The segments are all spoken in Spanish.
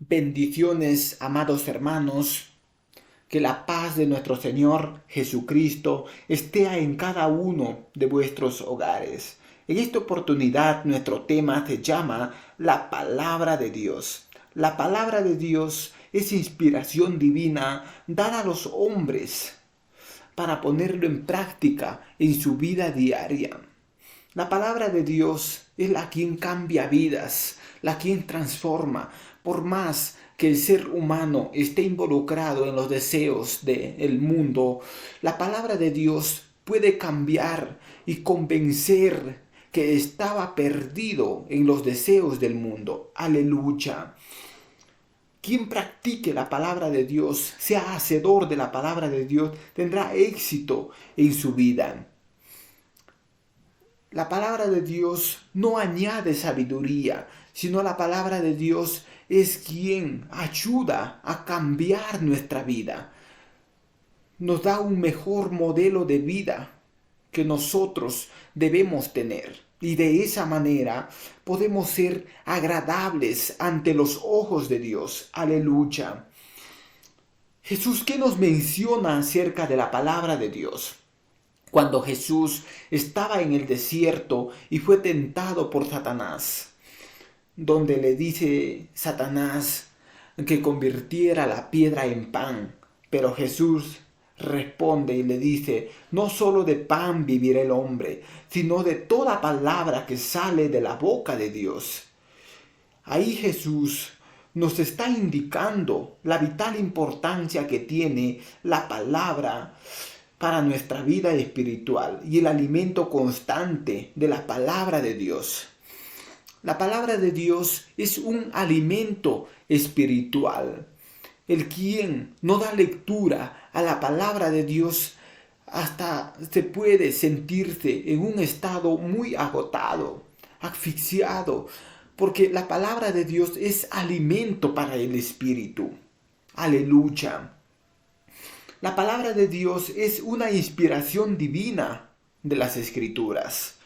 Bendiciones, amados hermanos, que la paz de nuestro Señor Jesucristo esté en cada uno de vuestros hogares. En esta oportunidad nuestro tema se llama la palabra de Dios. La palabra de Dios es inspiración divina dada a los hombres para ponerlo en práctica en su vida diaria. La palabra de Dios es la quien cambia vidas, la quien transforma, por más que el ser humano esté involucrado en los deseos del mundo. La palabra de Dios puede cambiar y convencer que estaba perdido en los deseos del mundo. Aleluya. Quien practique la palabra de Dios, sea hacedor de la palabra de Dios, tendrá éxito en su vida. La palabra de Dios no añade sabiduría, sino la palabra de Dios es quien ayuda a cambiar nuestra vida. Nos da un mejor modelo de vida que nosotros debemos tener. Y de esa manera podemos ser agradables ante los ojos de Dios. Aleluya. Jesús, ¿qué nos menciona acerca de la palabra de Dios? Cuando Jesús estaba en el desierto y fue tentado por Satanás, donde le dice Satanás que convirtiera la piedra en pan, pero Jesús responde y le dice, no solo de pan vivirá el hombre, sino de toda palabra que sale de la boca de Dios. Ahí Jesús nos está indicando la vital importancia que tiene la palabra para nuestra vida espiritual y el alimento constante de la palabra de Dios. La palabra de Dios es un alimento espiritual. El quien no da lectura a la palabra de Dios hasta se puede sentirse en un estado muy agotado, asfixiado, porque la palabra de Dios es alimento para el espíritu. Aleluya. La palabra de Dios es una inspiración divina de las Escrituras.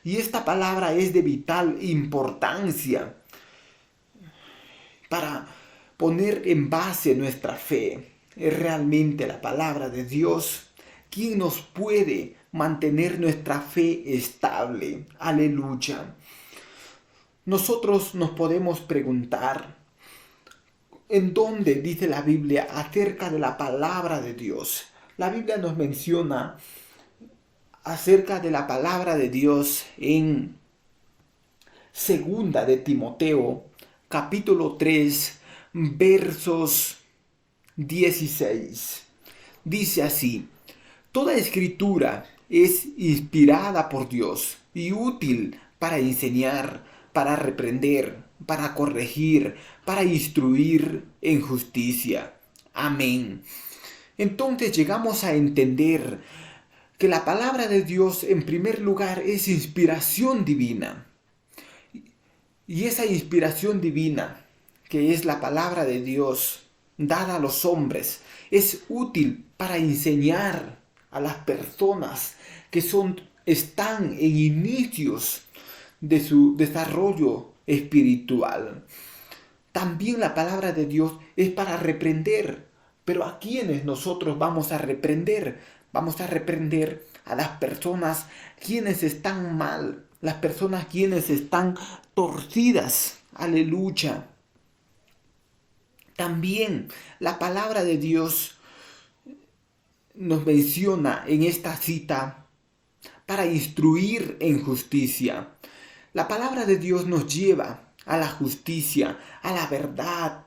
Y esta palabra es de vital importancia para poner en base nuestra fe. Es realmente la palabra de Dios quien nos puede mantener nuestra fe estable. Aleluya. Nosotros nos podemos preguntar, ¿en dónde dice la Biblia acerca de la palabra de Dios? La Biblia nos menciona acerca de la palabra de Dios en Segunda de Timoteo, capítulo 3, versos 16. Dice así, toda escritura es inspirada por Dios y útil para enseñar, para reprender, para corregir, para instruir en justicia. Amén. Entonces llegamos a entender que la palabra de Dios en primer lugar es inspiración divina. Y esa inspiración divina, que es la palabra de Dios dada a los hombres, es útil para enseñar a las personas que están en inicios de su desarrollo espiritual. También la palabra de Dios es para reprender. Pero ¿a quiénes nosotros vamos a reprender? Vamos a reprender a las personas quienes están mal, las personas quienes están torcidas. Aleluya. También la palabra de Dios nos menciona en esta cita para instruir en justicia. La palabra de Dios nos lleva a la justicia, a la verdad.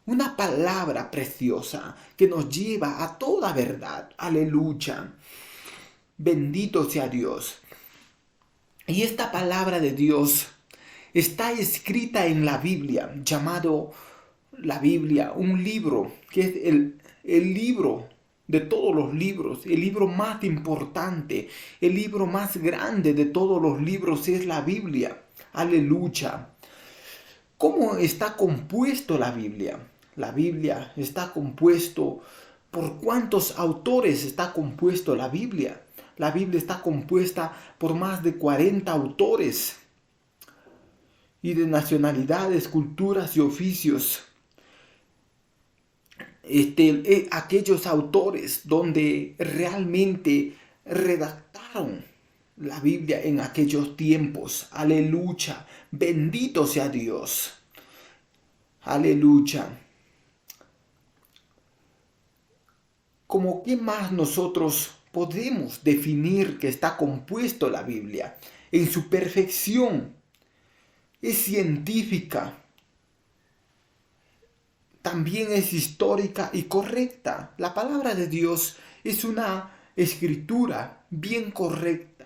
Una palabra preciosa que nos lleva a toda verdad. Aleluya. Bendito sea Dios. Y esta palabra de Dios está escrita en la Biblia, llamado la Biblia, un libro que es el libro de todos los libros, el libro más importante, el libro más grande de todos los libros es la Biblia. Aleluya. ¿Cómo está compuesto la Biblia? La Biblia está compuesto por cuántos autores está compuesto la Biblia. La Biblia está compuesta por más de 40 autores y de nacionalidades, culturas y oficios. aquellos autores donde realmente redactaron la Biblia en aquellos tiempos. Aleluya. Bendito sea Dios. Aleluya. ¿Cómo qué más nosotros podemos definir que está compuesto la Biblia? En su perfección. Es científica. También es histórica y correcta. La palabra de Dios es una escritura bien correcta.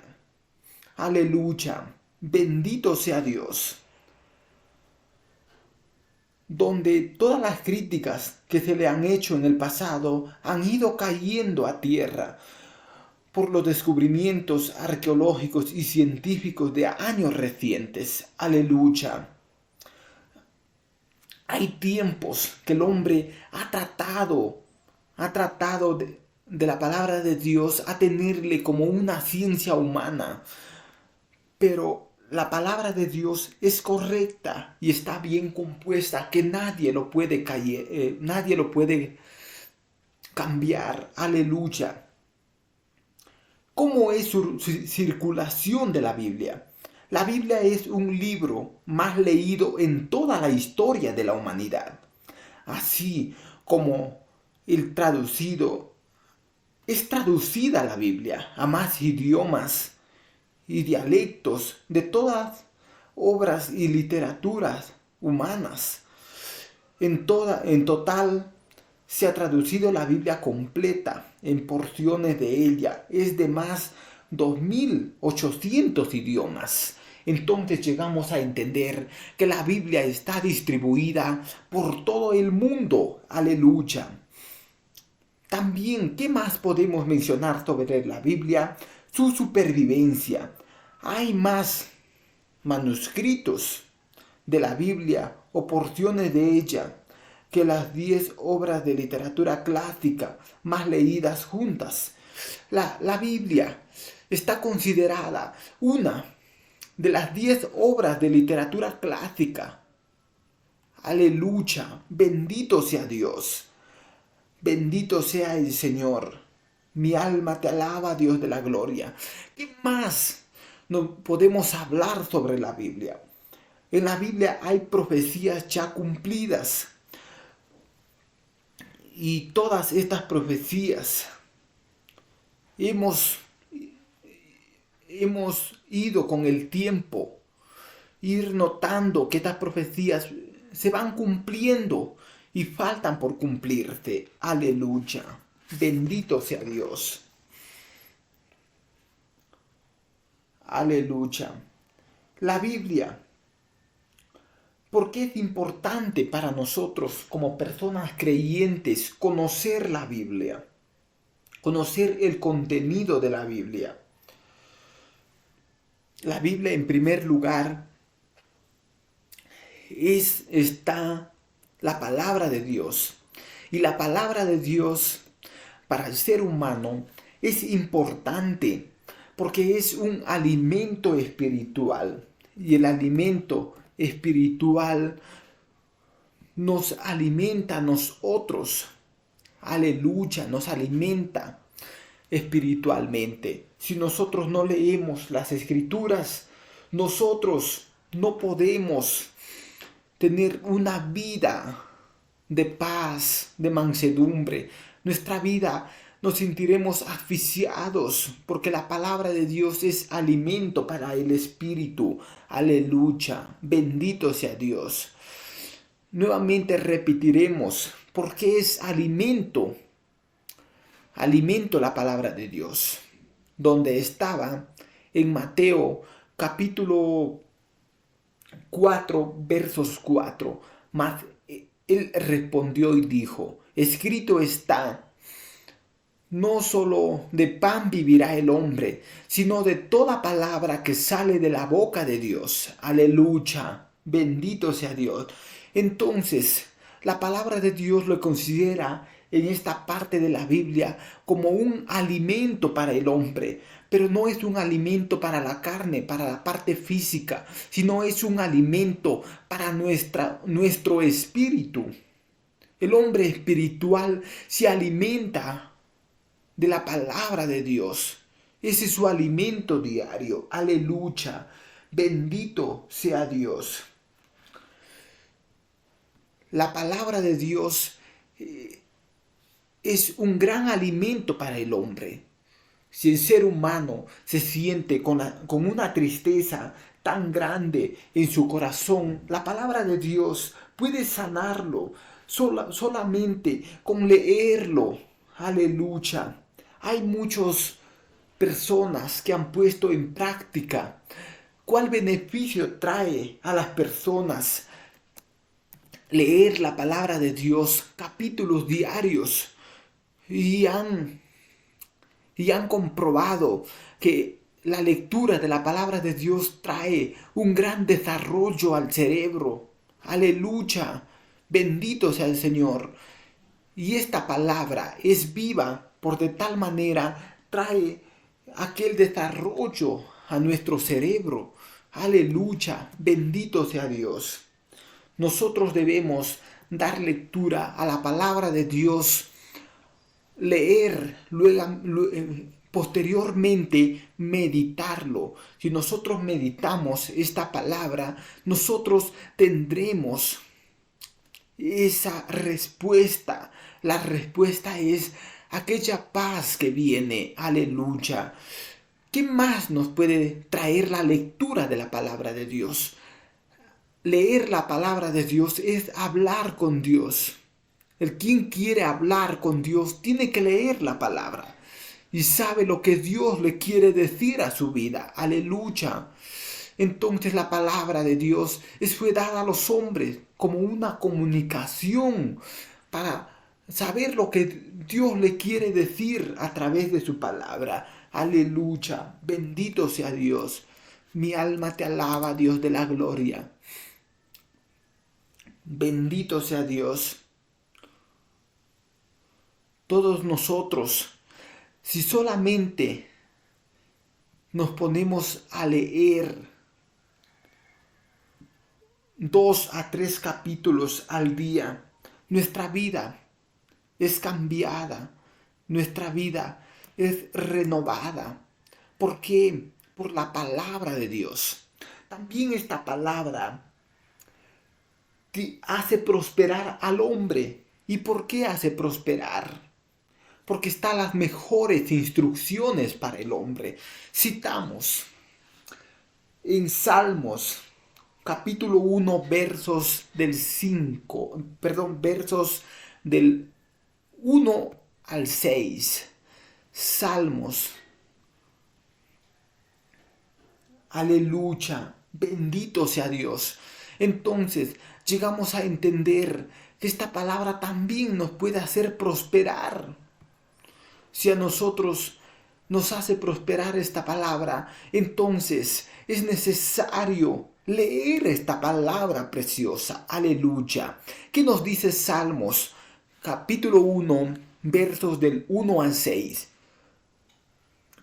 Aleluya. Bendito sea Dios. Donde todas las críticas que se le han hecho en el pasado han ido cayendo a tierra por los descubrimientos arqueológicos y científicos de años recientes. Aleluya. Hay tiempos que el hombre ha tratado de la palabra de Dios a tenerle como una ciencia humana, pero la palabra de Dios es correcta y está bien compuesta, que nadie lo puede nadie lo puede cambiar. Aleluya. ¿Cómo es su circulación de la Biblia? La Biblia es un libro más leído en toda la historia de la humanidad. Así como es traducida la Biblia a más idiomas y dialectos de todas obras y literaturas humanas. En total se ha traducido la Biblia completa en porciones de ella. Es de más 2.800 idiomas. Entonces llegamos a entender que la Biblia está distribuida por todo el mundo. Aleluya. También, ¿qué más podemos mencionar sobre la Biblia? Su supervivencia. Hay más manuscritos de la Biblia o porciones de ella que las 10 obras de literatura clásica más leídas juntas. La Biblia está considerada una de las 10 obras de literatura clásica. Aleluya, bendito sea Dios, bendito sea el Señor. Mi alma te alaba, Dios de la gloria. ¿Qué más no podemos hablar sobre la Biblia? En la Biblia hay profecías ya cumplidas. Y todas estas profecías hemos ido con el tiempo, ir notando que estas profecías se van cumpliendo y faltan por cumplirse. Aleluya. Bendito sea Dios. Aleluya. La Biblia. ¿Por qué es importante para nosotros como personas creyentes conocer la Biblia? Conocer el contenido de la Biblia. La Biblia, en primer lugar, está la palabra de Dios. Y la palabra de Dios para el ser humano es importante porque es un alimento espiritual. Y el alimento espiritual nos alimenta a nosotros. Aleluya, nos alimenta espiritualmente. Si nosotros no leemos las escrituras, nosotros no podemos tener una vida de paz, de mansedumbre. Nuestra vida nos sentiremos asfixiados porque la palabra de Dios es alimento para el espíritu. Aleluya, bendito sea Dios. Nuevamente repetiremos, porque es alimento. Alimento la palabra de Dios. Donde estaba en Mateo capítulo 4, versos 4. Mas él respondió y dijo, escrito está, no solo de pan vivirá el hombre, sino de toda palabra que sale de la boca de Dios. Aleluya, bendito sea Dios. Entonces, la palabra de Dios lo considera en esta parte de la Biblia como un alimento para el hombre, pero no es un alimento para la carne, para la parte física, sino es un alimento para nuestro espíritu. El hombre espiritual se alimenta de la palabra de Dios. Ese es su alimento diario. Aleluya. Bendito sea Dios. La palabra de Dios es un gran alimento para el hombre. Si el ser humano se siente con una tristeza tan grande en su corazón, la palabra de Dios puede sanarlo solamente con leerlo. Aleluya. Hay muchas personas que han puesto en práctica cuál beneficio trae a las personas leer la palabra de Dios, capítulos diarios, y han comprobado que la lectura de la palabra de Dios trae un gran desarrollo al cerebro. Aleluya, bendito sea el Señor. Y esta palabra es viva, por de tal manera trae aquel desarrollo a nuestro cerebro. Aleluya, bendito sea Dios. Nosotros debemos dar lectura a la palabra de Dios, leer, posteriormente meditarlo. Si nosotros meditamos esta palabra, nosotros tendremos esa respuesta. La respuesta es aquella paz que viene. Aleluya. ¿Qué más nos puede traer la lectura de la palabra de Dios? Leer la palabra de Dios es hablar con Dios. El quien quiere hablar con Dios tiene que leer la palabra y sabe lo que Dios le quiere decir a su vida. Aleluya. Entonces la palabra de Dios fue dada a los hombres como una comunicación para saber lo que Dios le quiere decir a través de su palabra. Aleluya. Bendito sea Dios. Mi alma te alaba, Dios de la gloria. Bendito sea Dios. Todos nosotros, si solamente nos ponemos a leer 2 a 3 capítulos al día, nuestra vida es cambiada, nuestra vida es renovada. ¿Por qué? Por la palabra de Dios. También esta palabra hace prosperar al hombre. ¿Y por qué hace prosperar? Porque están las mejores instrucciones para el hombre. Citamos en Salmos, capítulo 1, versos del 1 al 6. Salmos. Aleluya. Bendito sea Dios. Entonces, llegamos a entender que esta palabra también nos puede hacer prosperar. Si a nosotros nos hace prosperar esta palabra, entonces es necesario leer esta palabra preciosa. Aleluya. ¿Qué nos dice Salmos, capítulo 1, versos del 1 al 6?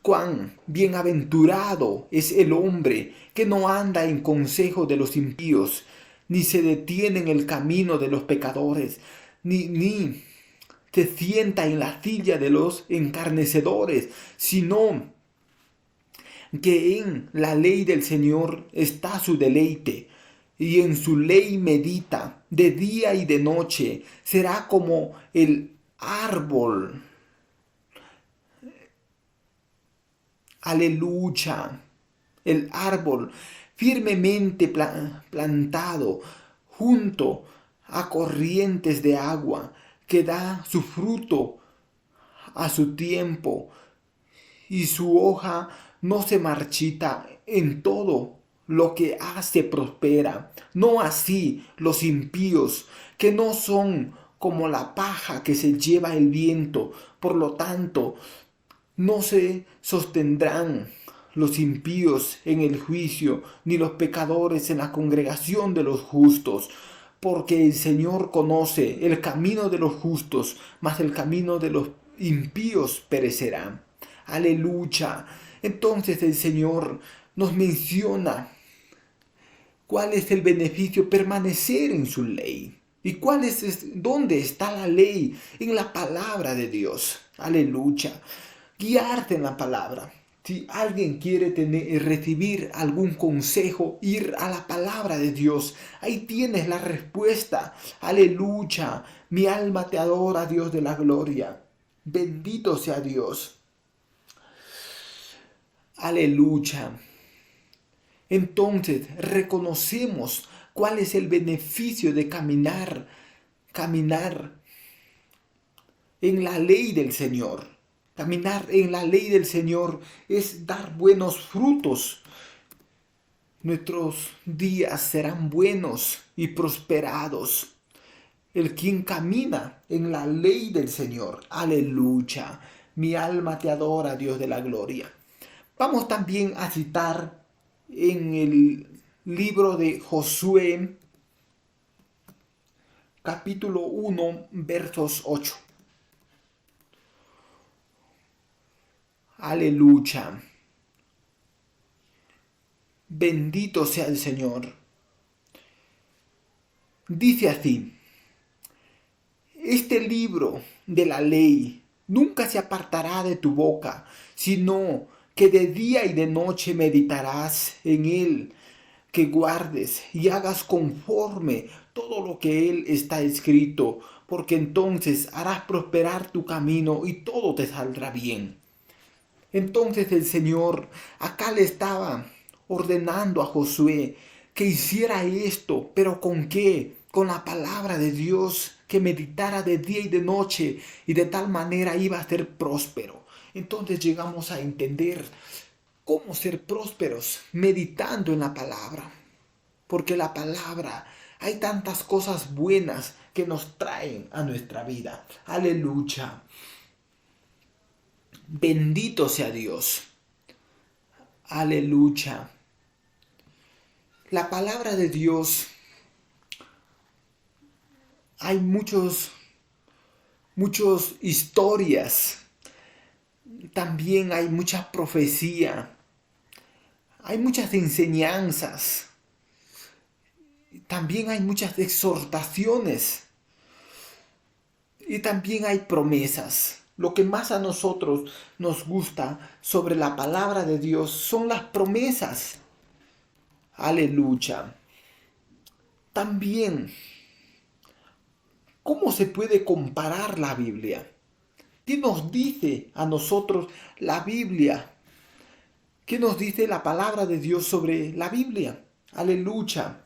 Cuán bienaventurado es el hombre que no anda en consejo de los impíos, ni se detiene en el camino de los pecadores, ni se sienta en la silla de los encarnecedores, sino que en la ley del Señor está su deleite, y en su ley medita de día y de noche. Será como el árbol. Aleluya. El árbol firmemente plantado junto a corrientes de agua, que da su fruto a su tiempo, y su hoja no se marchita. En todo lo que hace prospera. No así los impíos, que no son como la paja que se lleva el viento. Por lo tanto, no se sostendrán los impíos en el juicio, ni los pecadores en la congregación de los justos. Porque el Señor conoce el camino de los justos, mas el camino de los impíos perecerá. Aleluya. Entonces el Señor nos menciona cuál es el beneficio permanecer en su ley. ¿Y dónde está la ley? En la palabra de Dios. Aleluya. Guiarte en la palabra. Si alguien quiere recibir algún consejo, ir a la palabra de Dios. Ahí tienes la respuesta. Aleluya. Mi alma te adora, Dios de la gloria. Bendito sea Dios. Aleluya. Entonces reconocemos cuál es el beneficio de caminar en la ley del Señor. Caminar en la ley del Señor es dar buenos frutos. Nuestros días serán buenos y prosperados. El quien camina en la ley del Señor. Aleluya. Mi alma te adora, Dios de la gloria. Vamos también a citar en el libro de Josué, capítulo 1, versos 8. Aleluya. Bendito sea el Señor. Dice así: este libro de la ley nunca se apartará de tu boca, sino que de día y de noche meditarás en él, que guardes y hagas conforme todo lo que él está escrito, porque entonces harás prosperar tu camino y todo te saldrá bien. Entonces el Señor acá le estaba ordenando a Josué que hiciera esto, pero ¿con qué? Con la palabra de Dios, que meditara de día y de noche, y de tal manera iba a ser próspero. Entonces llegamos a entender cómo ser prósperos meditando en la palabra. Porque la palabra, hay tantas cosas buenas que nos traen a nuestra vida. Aleluya. Bendito sea Dios. Aleluya. La palabra de Dios, hay muchas historias. También hay mucha profecía. Hay muchas enseñanzas. También hay muchas exhortaciones. Y también hay promesas. Lo que más a nosotros nos gusta sobre la palabra de Dios son las promesas. Aleluya. También, ¿cómo se puede comparar la Biblia? ¿Qué nos dice a nosotros la Biblia? ¿Qué nos dice la palabra de Dios sobre la Biblia? Aleluya.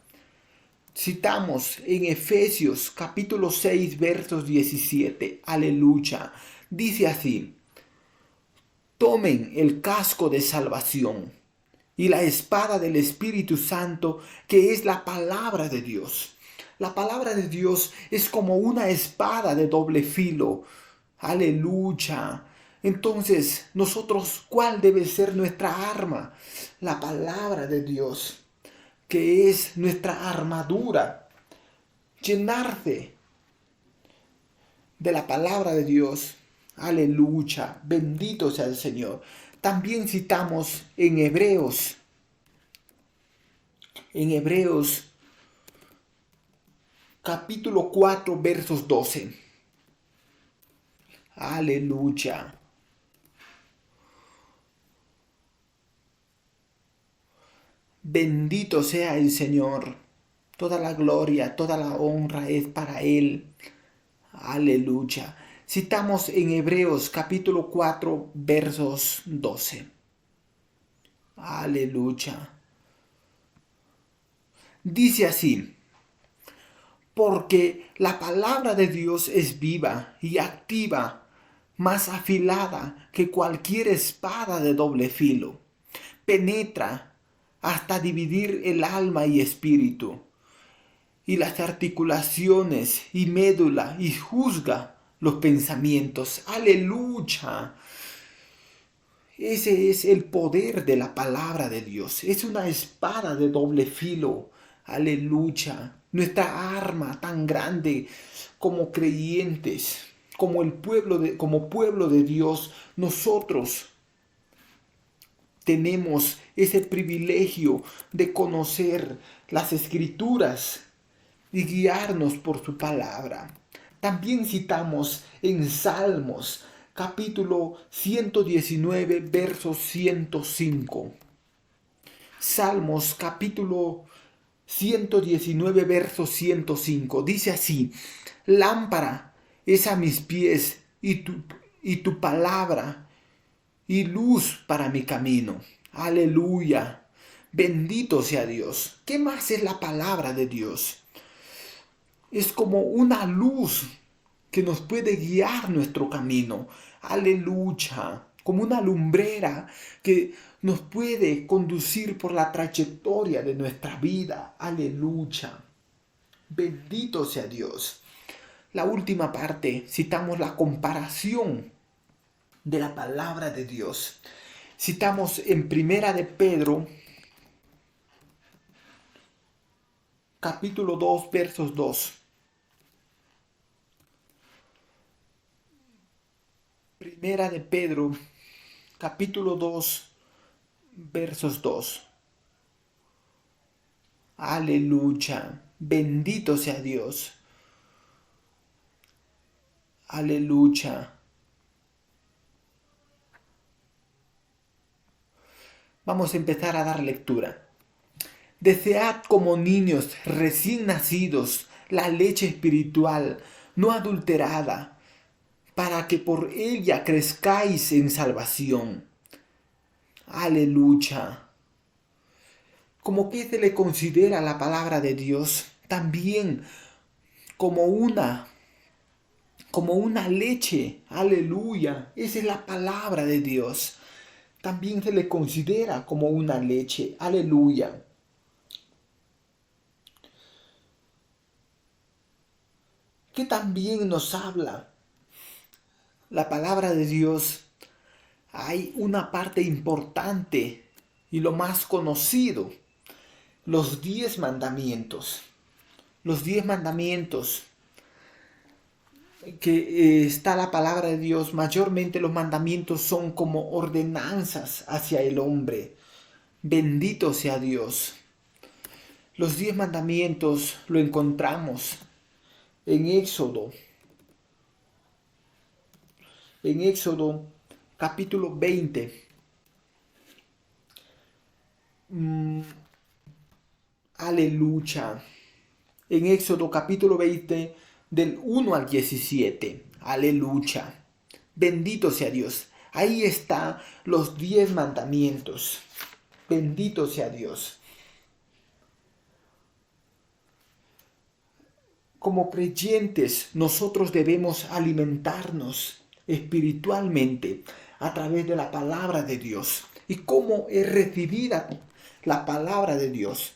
Citamos en Efesios capítulo 6 versos 17. Aleluya. Dice así: tomen el casco de salvación y la espada del Espíritu Santo, que es la palabra de Dios. La palabra de Dios es como una espada de doble filo. Aleluya. Entonces, nosotros, ¿cuál debe ser nuestra arma? La palabra de Dios, que es nuestra armadura. Llenarse de la palabra de Dios. Aleluya. Bendito sea el Señor. También citamos en Hebreos. En Hebreos capítulo 4 versos 12. Aleluya. Bendito sea el Señor. Toda la gloria, toda la honra es para Él. Aleluya. Citamos en Hebreos capítulo 4 versos 12. Aleluya. Dice así: porque la palabra de Dios es viva y activa, más afilada que cualquier espada de doble filo. Penetra hasta dividir el alma y espíritu, y las articulaciones y médula, y juzga los pensamientos. Aleluya. Ese es el poder de la palabra de Dios. Es una espada de doble filo. Aleluya. Nuestra arma tan grande como creyentes, como pueblo de Dios, nosotros tenemos ese privilegio de conocer las Escrituras y guiarnos por su palabra. También citamos en Salmos, capítulo 119, verso 105. Salmos, capítulo 119, verso 105. Dice así: lámpara es a mis pies y tu palabra y luz para mi camino. Aleluya. Bendito sea Dios. ¿Qué más es la palabra de Dios? Es como una luz que nos puede guiar nuestro camino. Aleluya. Como una lumbrera que nos puede conducir por la trayectoria de nuestra vida. Aleluya. Bendito sea Dios. La última parte, citamos la comparación de la palabra de Dios. Citamos en Primera de Pedro, capítulo 2, versos 2. Primera de Pedro, capítulo 2, versos 2. Aleluya. Bendito sea Dios. Aleluya. Vamos a empezar a dar lectura. Desead como niños recién nacidos la leche espiritual no adulterada, para que por ella crezcáis en salvación. Aleluya. Como que se le considera la palabra de Dios también como una leche. Aleluya. Esa es la palabra de Dios. También se le considera como una leche. Aleluya. Que también nos habla la palabra de Dios. Hay una parte importante y lo más conocido: los 10 mandamientos. Los 10 mandamientos que está la palabra de Dios. Mayormente los mandamientos son como ordenanzas hacia el hombre. Bendito sea Dios. Los 10 mandamientos lo encontramos en Éxodo. En Éxodo capítulo 20. Aleluya. En Éxodo capítulo 20 del 1 al 17. Aleluya. Bendito sea Dios. Ahí están los 10 mandamientos. Bendito sea Dios. Como creyentes, nosotros debemos alimentarnos espiritualmente a través de la palabra de Dios. ¿Y cómo es recibida la palabra de Dios?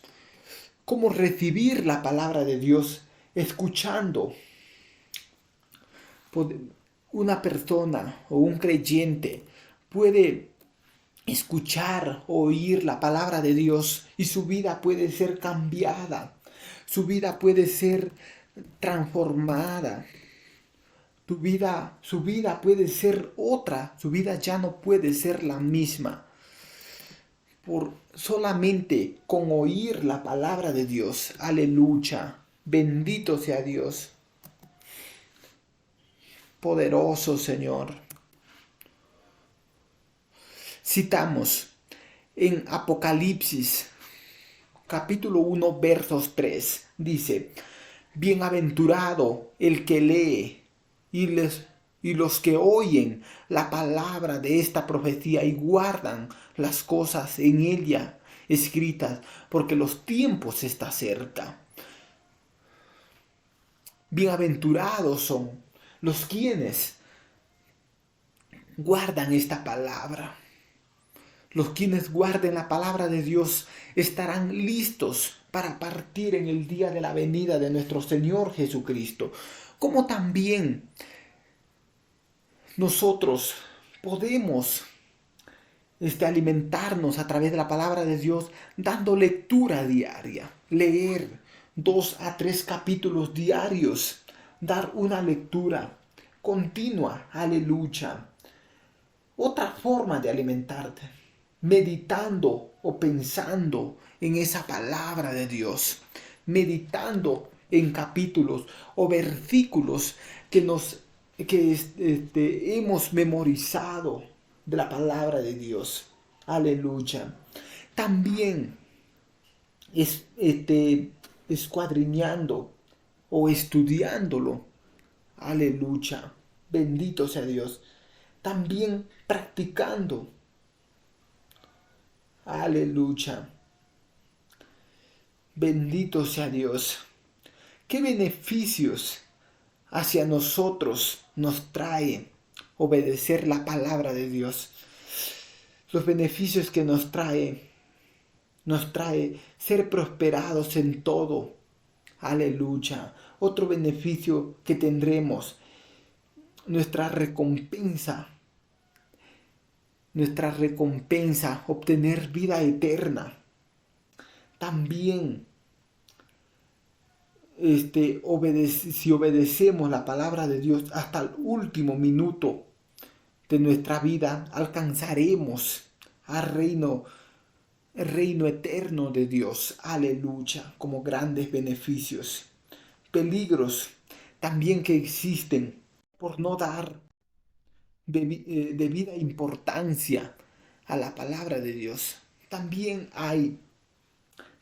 ¿Cómo recibir la palabra de Dios? Escuchando. Una persona o un creyente puede escuchar, oír la palabra de Dios y su vida puede ser cambiada. Su vida puede ser transformada. Su vida puede ser otra. Su vida ya no puede ser la misma. Por solamente con oír la palabra de Dios. Aleluya. Bendito sea Dios. Poderoso Señor. Citamos en Apocalipsis, capítulo 1, versos 3. Dice: bienaventurado el que lee y los que oyen la palabra de esta profecía y guardan las cosas en ella escritas, porque los tiempos están cerca. Bienaventurados son los quienes guardan esta palabra. Los quienes guarden la palabra de Dios estarán listos para partir en el día de la venida de nuestro Señor Jesucristo. Como también nosotros podemos alimentarnos a través de la palabra de Dios dando lectura diaria. Leer 2 a 3 capítulos diarios. Dar una lectura continua. Aleluya. Otra forma de alimentarte, meditando o pensando en esa palabra de Dios, meditando en capítulos o versículos que hemos memorizado de la palabra de Dios. Aleluya. También escuadriñando o estudiándolo. Aleluya. Bendito sea Dios. También practicando. Aleluya. Bendito sea Dios. ¿Qué beneficios hacia nosotros nos trae obedecer la palabra de Dios? Los beneficios que nos trae ser prosperados en todo. Aleluya. Otro beneficio que tendremos, nuestra recompensa, obtener vida eterna. También, si obedecemos la palabra de Dios hasta el último minuto de nuestra vida, alcanzaremos el reino eterno de Dios. Aleluya, como grandes beneficios. Peligros también que existen por no dar debida importancia a la palabra de Dios. También hay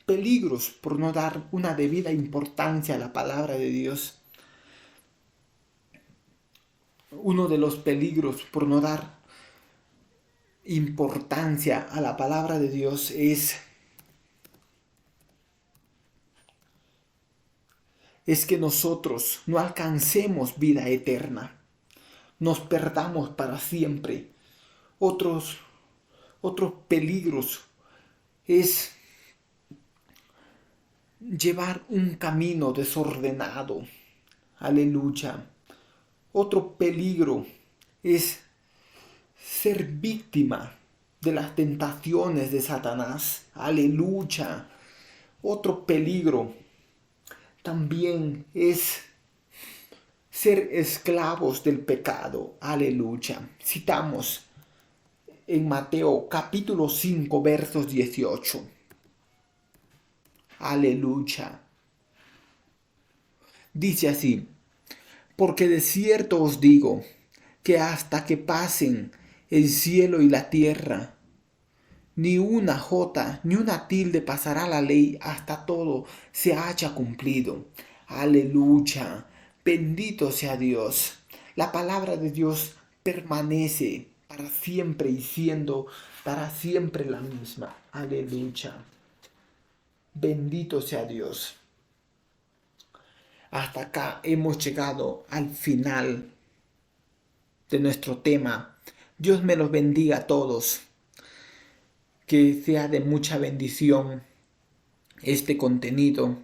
peligros por no dar una debida importancia a la palabra de Dios. Uno de los peligros por no dar importancia a la palabra de Dios es que nosotros no alcancemos vida eterna, nos perdamos para siempre. Otros peligros es llevar un camino desordenado. Aleluya. Otro peligro es ser víctima de las tentaciones de Satanás. Aleluya. Otro peligro también es ser esclavos del pecado. Aleluya. Citamos en Mateo capítulo 5 versos 18. Aleluya. Dice así: porque de cierto os digo que hasta que pasen el cielo y la tierra, ni una jota ni una tilde pasará la ley hasta todo se haya cumplido. Aleluya. Bendito sea Dios. La palabra de Dios permanece para siempre y siendo para siempre la misma. Aleluya. Bendito sea Dios. Hasta acá hemos llegado al final de nuestro tema. Dios me los bendiga a todos. Que sea de mucha bendición este contenido.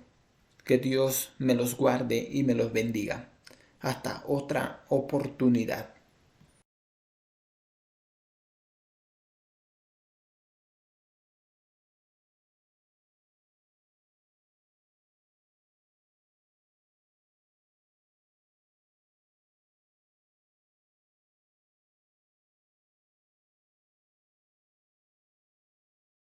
Que Dios me los guarde y me los bendiga. Hasta otra oportunidad.